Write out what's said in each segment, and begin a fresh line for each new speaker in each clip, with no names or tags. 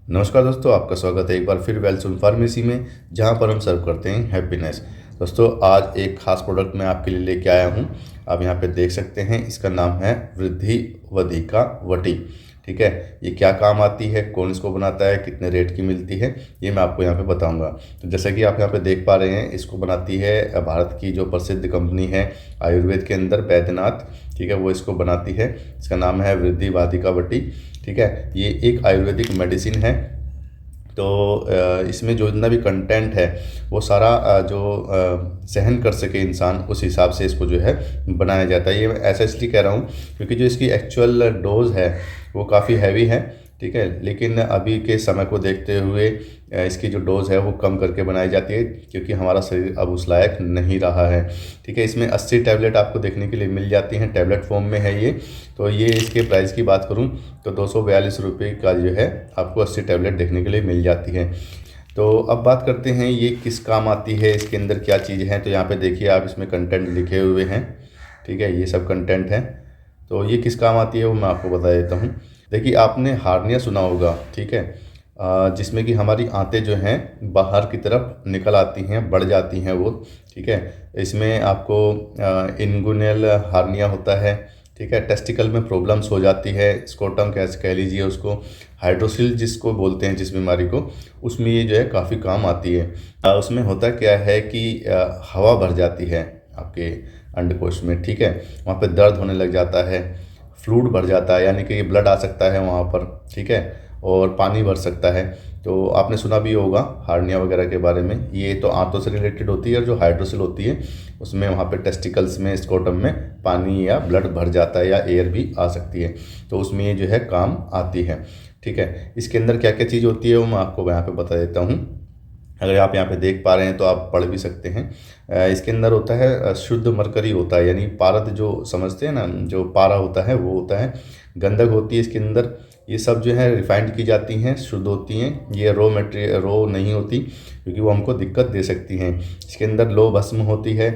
नमस्कार दोस्तों, आपका स्वागत है एक बार फिर वेलसुन फार्मेसी में, जहां पर हम सर्व करते हैं हैप्पीनेस। दोस्तों, आज एक खास प्रोडक्ट मैं आपके लिए लेके आया हूं। आप यहां पे देख सकते हैं, इसका नाम है वृद्धि वधिका वटी। ठीक है, ये क्या काम आती है, कौन इसको बनाता है, कितने रेट की मिलती है, ये मैं आपको यहाँ पे बताऊंगा। तो जैसा कि आप यहाँ पे देख पा रहे हैं, इसको बनाती है भारत की जो प्रसिद्ध कंपनी है आयुर्वेद के अंदर, बैद्यनाथ। ठीक है, वो इसको बनाती है। इसका नाम है वृद्धि वाधिका वटी। ठीक है, ये एक आयुर्वेदिक मेडिसिन है। तो इसमें जो जितना भी कंटेंट है वो सारा जो सहन कर सके इंसान, उस हिसाब से इसको जो है बनाया जाता है। ये मैं ऐसा इसलिए कह रहा हूँ क्योंकि जो इसकी एक्चुअल डोज है वो काफ़ी हैवी है। ठीक है, लेकिन अभी के समय को देखते हुए इसकी जो डोज़ है वो कम करके बनाई जाती है, क्योंकि हमारा शरीर अब उस लायक नहीं रहा है। ठीक है, इसमें 80 टैबलेट आपको देखने के लिए मिल जाती हैं, टैबलेट फॉर्म में है ये। तो ये इसके प्राइस की बात करूं तो 242 रुपये का जो है आपको 80 टैबलेट देखने के लिए मिल जाती है। तो अब बात करते हैं ये किस काम आती है, इसके अंदर क्या चीज़ है। तो यहाँ पे देखिए आप, इसमें कंटेंट लिखे हुए हैं। ठीक है, ये सब कंटेंट है। तो ये किस काम आती है वो मैं आपको बता देता हूँ। देखिए, आपने हार्निया सुना होगा। ठीक है, जिसमें कि हमारी आंतें जो हैं बाहर की तरफ निकल आती हैं, बढ़ जाती हैं वो। ठीक है, इसमें आपको इंगुइनल हार्निया होता है। ठीक है, टेस्टिकल में प्रॉब्लम्स हो जाती है, स्कोटम कैसे कह लीजिए उसको, हाइड्रोसिल जिसको बोलते हैं जिस बीमारी को, उसमें ये जो है काफ़ी काम आती है। उसमें होता क्या है कि हवा भर जाती है आपके अंडकोश में। ठीक है, वहाँ पे दर्द होने लग जाता है, फ्लूइड भर जाता है, यानी कि ब्लड आ सकता है वहाँ पर। ठीक है, और पानी भर सकता है। तो आपने सुना भी होगा हार्निया वगैरह के बारे में। ये तो आंतों से रिलेटेड होती है, और जो हाइड्रोसिल होती है उसमें वहाँ पे टेस्टिकल्स में, स्कोटम में पानी या ब्लड भर जाता है, या एयर भी आ सकती है। तो उसमें ये जो है काम आती है। ठीक है, इसके अंदर क्या क्या चीज़ होती है वो मैं आपको यहाँ पे बता देता हूँ। अगर आप यहाँ पे देख पा रहे हैं तो आप पढ़ भी सकते हैं। इसके अंदर होता है शुद्ध मरकरी होता है, यानी पारद जो समझते हैं ना, जो पारा होता है वो होता है। गंधक होती है इसके अंदर। ये सब जो है रिफाइंड की जाती हैं, शुद्ध होती हैं। ये रो मटेरियल रो नहीं होती, क्योंकि वो हमको दिक्कत दे सकती हैं। इसके अंदर लो भस्म होती है।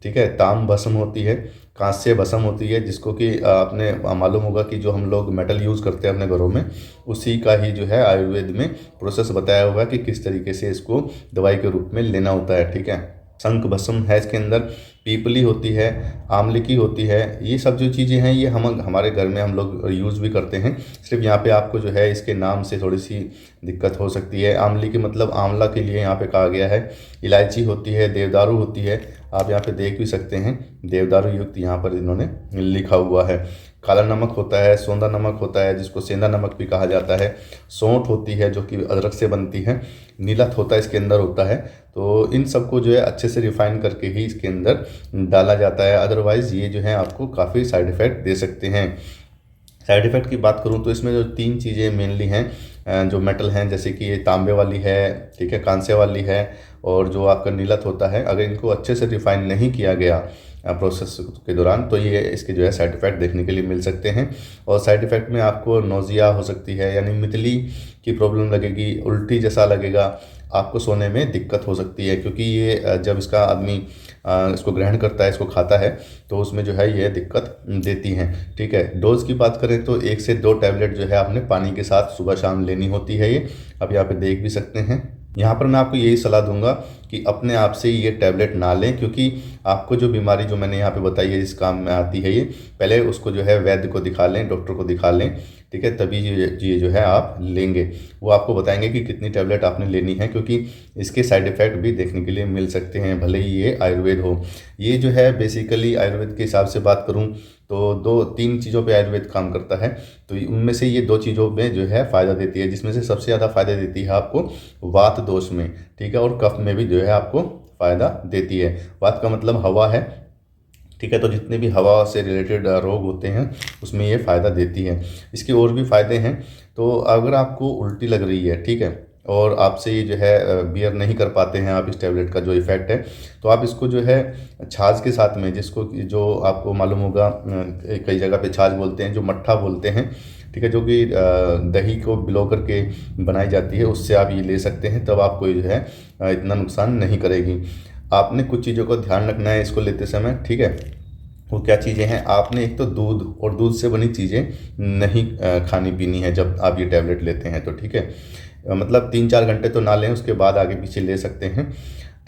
ठीक है, ताम भस्म होती है, कांस्य भस्म होती है, जिसको कि आपने मालूम होगा कि जो हम लोग मेटल यूज़ करते हैं अपने घरों में, उसी का ही जो है आयुर्वेद में प्रोसेस बताया हुआ है कि किस तरीके से इसको दवाई के रूप में लेना होता है। ठीक है, शंख भस्म है इसके अंदर, पीपली होती है, आंवले की होती है। ये सब जो चीज़ें हैं ये हम हमारे घर में हम लोग यूज़ भी करते हैं। सिर्फ यहाँ पे आपको जो है इसके नाम से थोड़ी सी दिक्कत हो सकती है। आंवले की मतलब आंवला के लिए यहाँ पे कहा गया है। इलायची होती है, देवदारू होती है। आप यहाँ पे देख भी सकते हैं, देवदारू युक्त यहाँ पर इन्होंने लिखा हुआ है। काला नमक होता है, सौंधा नमक होता है, जिसको सेंधा नमक भी कहा जाता है। सौंठ होती है जो कि अदरक से बनती है। नीलत होता है इसके अंदर होता है। तो इन सबको जो है अच्छे से रिफाइन करके ही इसके अंदर डाला जाता है, अदरवाइज़ ये जो है आपको काफ़ी साइड इफ़ेक्ट दे सकते हैं। साइड इफ़ेक्ट की बात करूं तो इसमें जो 3 चीज़ें मेनली हैं, जो मेटल हैं, जैसे कि ये तांबे वाली है, ठीक है, कांसे वाली है, और जो आपका नीलत होता है, अगर इनको अच्छे से रिफाइन नहीं किया गया प्रोसेस के दौरान, तो ये इसके जो है साइड इफ़ेक्ट देखने के लिए मिल सकते हैं। और साइड इफ़ेक्ट में आपको नोज़िया हो सकती है, यानी मितली की प्रॉब्लम लगेगी, उल्टी जैसा लगेगा, आपको सोने में दिक्कत हो सकती है, क्योंकि ये जब इसका आदमी इसको ग्रहण करता है, इसको खाता है, तो उसमें जो है ये दिक्कत देती हैं। ठीक है, डोज़ की बात करें तो 1 से 2 टैबलेट जो है आपने पानी के साथ सुबह शाम लेनी होती है। ये अब यहाँ पे देख भी सकते हैं। यहाँ पर मैं आपको यही सलाह दूंगा कि अपने आप से ये टैबलेट ना लें, क्योंकि आपको जो बीमारी जो मैंने यहाँ पे बताई है, जिस काम में आती है, ये पहले उसको जो है वैद्य को दिखा लें, डॉक्टर को दिखा लें। ठीक है, तभी ये जो है आप लेंगे। वो आपको बताएंगे कि कितनी टैबलेट आपने लेनी है, क्योंकि इसके साइड इफ़ेक्ट भी देखने के लिए मिल सकते हैं, भले ही ये आयुर्वेद हो। ये जो है बेसिकली आयुर्वेद के हिसाब से बात करूँ तो 2-3 चीज़ों पे आयुर्वेद काम करता है। तो उनमें से ये 2 चीज़ों में जो है फ़ायदा देती है, जिसमें से सबसे ज़्यादा फ़ायदा देती है आपको वात दोष में। ठीक है, और कफ में भी जो है आपको फ़ायदा देती है। वात का मतलब हवा है। ठीक है, तो जितने भी हवा से रिलेटेड रोग होते हैं उसमें ये फ़ायदा देती है। इसके और भी फ़ायदे हैं। तो अगर आपको उल्टी लग रही है, ठीक है, और आपसे ये जो है बियर नहीं कर पाते हैं आप इस टैबलेट का जो इफ़ेक्ट है, तो आप इसको जो है छाछ के साथ में, जिसको जो आपको मालूम होगा, कई जगह पे छाछ बोलते हैं, जो मट्ठा बोलते हैं। ठीक है, जो कि दही को भिगो करके बनाई जाती है, उससे आप ये ले सकते हैं, तब आपको जो है इतना नुकसान नहीं करेगी। आपने कुछ चीज़ों का ध्यान रखना है इसको लेते समय। ठीक है, वो क्या चीज़ें हैं, आपने एक तो दूध और दूध से बनी चीज़ें नहीं खानी पीनी है जब आप ये टैबलेट लेते हैं तो, ठीक है। मतलब 3-4 घंटे तो ना लें, उसके बाद आगे पीछे ले सकते हैं,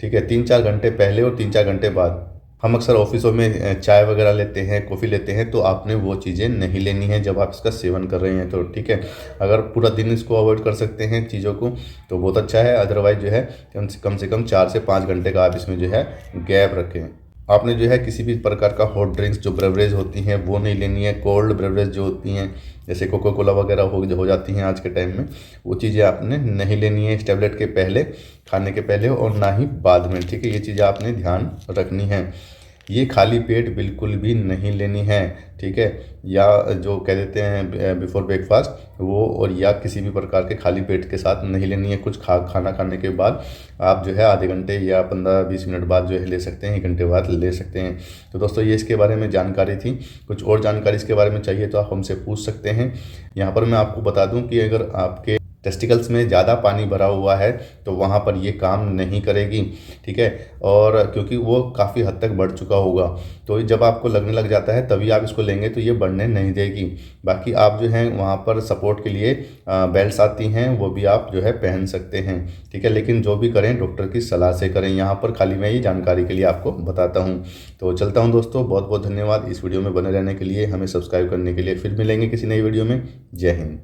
ठीक है। 3-4 घंटे पहले और 3-4 घंटे बाद। हम अक्सर ऑफिसों में चाय वगैरह लेते हैं, कॉफ़ी लेते हैं, तो आपने वो चीज़ें नहीं लेनी है जब आप इसका सेवन कर रहे हैं तो, ठीक है। अगर पूरा दिन इसको अवॉइड कर सकते हैं चीज़ों को तो बहुत अच्छा है, अदरवाइज जो है कम से कम 4 से 5 घंटे का आप इसमें जो है गैप रखें। आपने जो है किसी भी प्रकार का हॉट ड्रिंक्स जो ब्रेवरेज होती हैं वो नहीं लेनी है। कोल्ड ब्रेवरेज जो होती हैं जैसे कोको कोला वगैरह हो जाती हैं आज के टाइम में, वो चीज़ें आपने नहीं लेनी है इस टैबलेट के पहले, खाने के पहले, और ना ही बाद में, ठीक है। ये चीज़ें आपने ध्यान रखनी है। ये खाली पेट बिल्कुल भी नहीं लेनी है, ठीक है। या जो कह देते हैं बिफोर ब्रेकफास्ट वो, और या किसी भी प्रकार के खाली पेट के साथ नहीं लेनी है। कुछ खाना खाने के बाद आप जो है आधे घंटे या 15-20 मिनट बाद जो है ले सकते हैं, 1 घंटे बाद ले सकते हैं। तो दोस्तों ये इसके बारे में जानकारी थी। कुछ और जानकारी इसके बारे में चाहिए तो आप हमसे पूछ सकते हैं। यहाँ पर मैं आपको बता दूँ कि अगर आपके टेस्टिकल्स में ज़्यादा पानी भरा हुआ है तो वहाँ पर ये काम नहीं करेगी, ठीक है। और क्योंकि वो काफ़ी हद तक बढ़ चुका होगा, तो जब आपको लगने लग जाता है तभी आप इसको लेंगे तो ये बढ़ने नहीं देगी। बाकी आप जो हैं वहाँ पर सपोर्ट के लिए बेल्ट्स आती हैं, वो भी आप जो है पहन सकते हैं, ठीक है। लेकिन जो भी करें डॉक्टर की सलाह से करें। यहाँ पर खाली मैं ये जानकारी के लिए आपको बताता हूँ। तो चलता हूँ दोस्तों, बहुत बहुत धन्यवाद इस वीडियो में बने रहने के लिए, हमें सब्सक्राइब करने के लिए। फिर मिलेंगे किसी नई वीडियो में। जय हिंद।